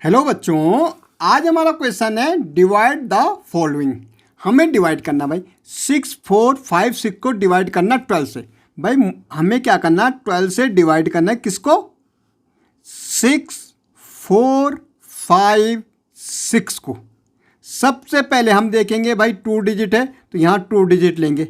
Hello बच्चों, आज हमारा क्वेश्चन है डिवाइड द फॉलोइंग। हमें डिवाइड करना भाई 6, 4, 5, 6 को डिवाइड करना 12 से। भाई हमें क्या करना, 12 से डिवाइड करना है किसको, 6, 4, 5, 6 को। सबसे पहले हम देखेंगे भाई 2 डिजिट है तो यहाँ 2 डिजिट लेंगे,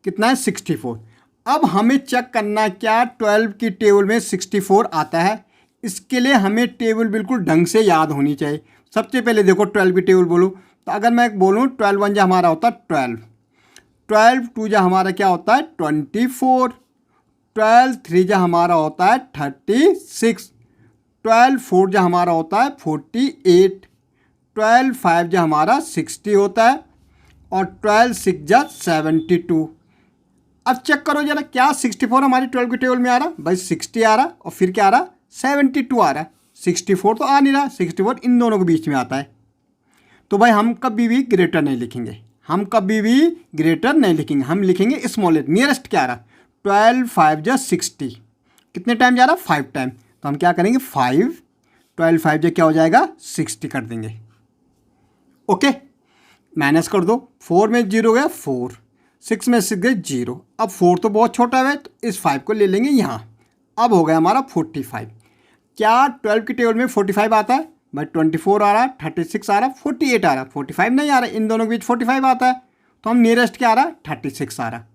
कितना है 64। अब हमें चेक करना क्या 12 की टेबल में 64 आता है। इसके लिए हमें टेबल बिल्कुल ढंग से याद होनी चाहिए। सबसे पहले देखो 12 की टेबल बोलो तो अगर मैं बोलूँ 12 1 जा हमारा होता है 12, 12 2 जा हमारा क्या होता है 24, 12 3 जा हमारा होता है 36, 12 4 जा हमारा होता है 48, 12 5 जा हमारा 60 होता है और 12 6 जा 72। अब चेक करो जरा क्या 64 हमारी 12 की टेबल में आ रहा, भाई 60 आ रहा और फिर क्या आ रहा 72 आ रहा है। 64 तो आ नहीं रहा, 64 इन दोनों के बीच में आता है। तो भाई हम कभी भी ग्रेटर नहीं लिखेंगे, हम कभी भी ग्रेटर नहीं लिखेंगे, हम लिखेंगे स्मॉलेस्ट। नियरेस्ट क्या आ रहा 12 5 जा 60, कितने टाइम जा रहा 5 टाइम। तो हम क्या करेंगे 5, 12 5 जा क्या हो जाएगा 60 कर देंगे। ओके माइनस कर दो, 4 में 0 गया 4, 6 में 6 गए 0। अब 4 तो बहुत छोटा है तो इस 5 को ले लेंगे यहाँ। अब हो गया हमारा 45। क्या 12 की टेबल में 45 आता है, भाई 24 आ रहा है, 36 आ रहा है, 48 आ रहा है, 45 नहीं आ रहा है, इन दोनों के बीच 45 आता है। तो हम नियरेस्ट क्या आ रहा है 36 आ रहा है।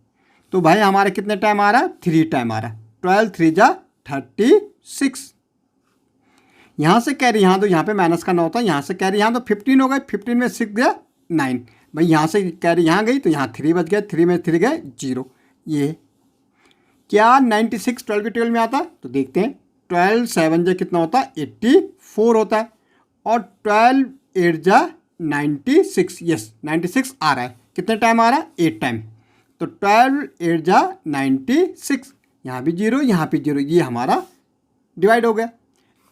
तो भाई हमारे कितने टाइम आ रहा है 3 टाइम आ रहा है। 12 3 जा 36। यहाँ से कैरी यहाँ तो यहाँ पे माइनस करना होता है, यहाँ से कैरी यहाँ तो 15 हो गए, 15 में 6 गया 9। भाई यहाँ से कैरी यहाँ गई तो यहाँ 3 बच गया, 3 में 3 गए 0। ये क्या 96 12 की टेबल में आता है तो देखते हैं 12 7 जा कितना होता है 84 होता है और 12 8 जा 96। यस 96 आ रहा है, कितने टाइम आ रहा है 8 टाइम। तो 12 8 जा 96, यहाँ भी 0 यहाँ भी 0, ये हमारा डिवाइड हो गया।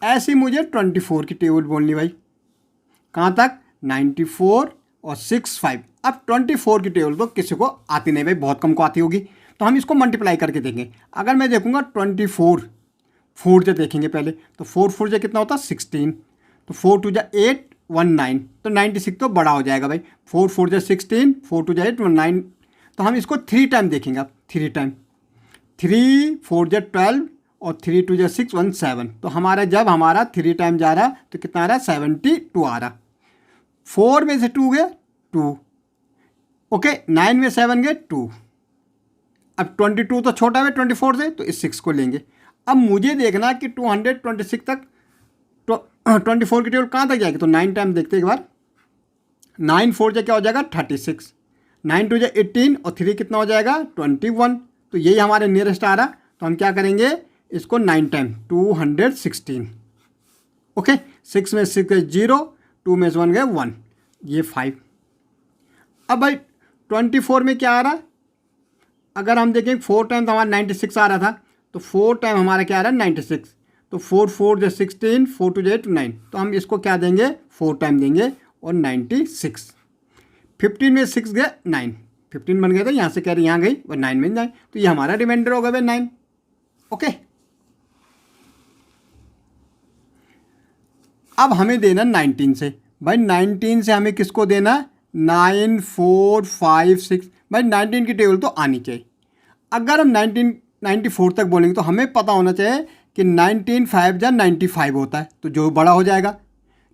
ऐसे मुझे 24 की टेबल बोलनी भाई, कहाँ तक 94 और 6 5। अब 24 की टेबल तो किसी को आती नहीं भाई, बहुत कम को आती होगी, तो हम इसको मल्टीप्लाई करके देखेंगे। अगर मैं देखूंगा 24 4 जा देखेंगे पहले तो 4 4 जा कितना होता है 16, तो 4 2 जा 8 1 9, तो 96 तो बड़ा हो जाएगा भाई। 4 4 जा 16, 4 2 जा 8 1 9, तो हम इसको 3 टाइम देखेंगे। अब 3 टाइम, 3 4 जा 12 और 3 2 जा 6 1 7, तो हमारा जब हमारा 3 टाइम जा रहा तो कितना आ रहा 72 आ रहा। 4 में से 2 गया 2, ओके 9 में 7 गए 2। अब 22 तो छोटा है 24 से, तो इस 6 को लेंगे। अब मुझे देखना कि 226 तक 24 की टेबल कहाँ तक जाएगी, तो 9 टाइम देखते एक बार। 9 4 जा क्या हो जाएगा 36, 9 2 जा 18 और 3 कितना हो जाएगा 21। तो यही हमारे नियरेस्ट आ रहा। तो हम क्या करेंगे इसको 9 टाइम 216। ओके 6 में 6 गए 0, 2 में 1 गए 1, ये 5। अब भाई 24 में क्या आ रहा, अगर हम देखें 4 टाइम तो हमारा 96 आ रहा था, तो 4 टाइम हमारा क्या आ रहा है 96। तो 4 4 जा 16, 4 2 जा 8 9, तो हम इसको क्या देंगे 4 टाइम देंगे और 96। 15 में 6 गए 9, 15 बन गया था, यहाँ से कह रही यहाँ गई और 9 में 9, तो ये हमारा रिमाइंडर होगा भाई 9। ओके अब हमें देना 19 से। भाई 19 से हमें किसको देना 9 4 5 6। भाई 19 की टेबल तो आनी चाहिए। अगर हम 94 तक बोलेंगे तो हमें पता होना चाहिए कि 19 5 जा 95 होता है, तो जो बड़ा हो जाएगा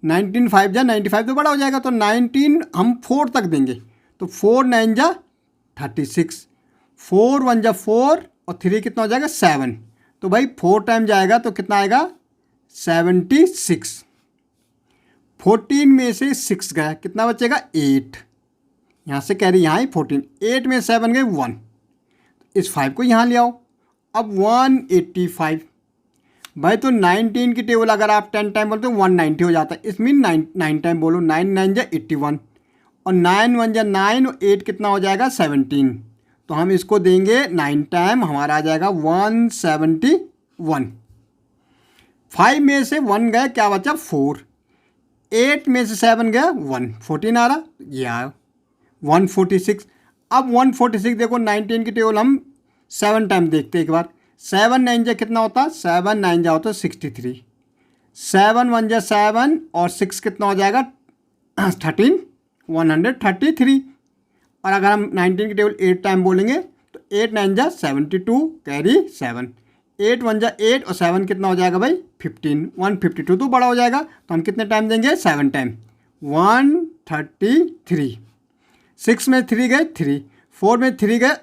19 5 जा 95 तो बड़ा हो जाएगा, तो 19 हम 4 तक देंगे, तो 4 9 जा 36, 4 1 जा 4 और 3 कितना हो जाएगा 7। तो भाई 4 टाइम जाएगा तो कितना आएगा 76। 14 में से 6 गया, कितना बचेगा 8, यहाँ से कह रही यहाँ ही 14, 8 में 7 गए 1, इस 5 को यहाँ ले आओ। अब 185। भाई तो 19 की टेबल अगर आप 10 टाइम बोलते हो 190 हो जाता है, इसमें 9 टाइम बोलो, 9 9 जा 81 और 9 1 जा 9 और 8 कितना हो जाएगा 17, तो हम इसको देंगे 9 टाइम, हमारा आ जाएगा 171। 5 में से 1 गया, क्या बचा 4, 8 में से 7 गया 1, 14 आ रहा, ये आया 146। अब 146 देखो 19 की टेबल हम 7 टाइम देखते एक बार। 7 9 जा कितना होता है 7 9 जा होता है 63, 7 1 जा 7 और 6 कितना हो जाएगा 13, 133। और अगर हम 19 की टेबल 8 टाइम बोलेंगे तो 8 9 जा 72, कैरी 7, 8 1 जा 8 और 7 कितना हो जाएगा भाई 15, 152 तो बड़ा हो जाएगा, तो हम कितने टाइम देंगे 7 टाइम, 133। 6 में 3 गए 3, 4 में 3 गए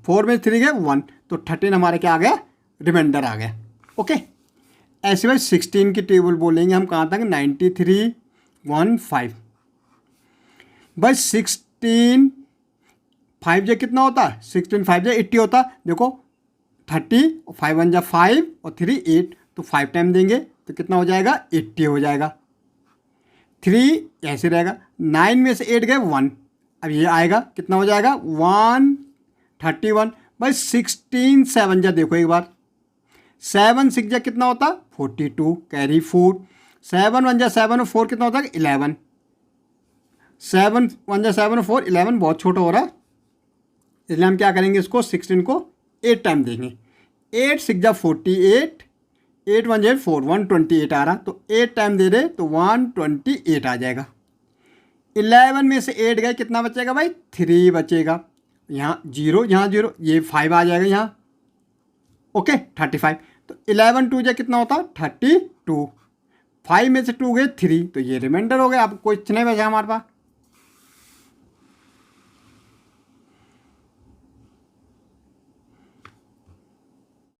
4 में 3 गए 1, तो 13 हमारे क्या आ गया, रिमाइंडर आ गया। ओके, ऐसे भाई 16 की टेबल बोलेंगे हम कहाँ तक, 93 15। भाई 16 5 जा कितना होता है, 16 5 जा 80 होता, देखो 30, 5 1 जा 5 और 3 8, तो 5 टाइम देंगे तो कितना हो जाएगा 80 हो जाएगा। 3 ऐसे रहेगा, 9 में से 8 गए 1, अब ये आएगा कितना हो जाएगा 131। भाई 16 7 जा देखो एक बार, 7 6 जा कितना होता 42, कैरी 4, 7 1 जा 7 और 4 कितना होता है 11, 7 1 जा 7 और 4 11, बहुत छोटा हो रहा है, इसलिए हम क्या करेंगे, इसको 16 को 8 टाइम देंगे। 8 6 जा 48, 8 1 जा 4, 128 आ रहा, तो 8 टाइम दे रहे तो 128 आ जाएगा। 11 में से 8 गए कितना बचेगा भाई 3 बचेगा, यहाँ 0 यहाँ 0, ये 5 आ जाएगा यहाँ। ओके 35, तो 11 2 जा कितना होता 32, 5 में से 2 गए 3, तो ये रिमाइंडर हो गया। अब क्वेश्चन है वैसे हमारे पास,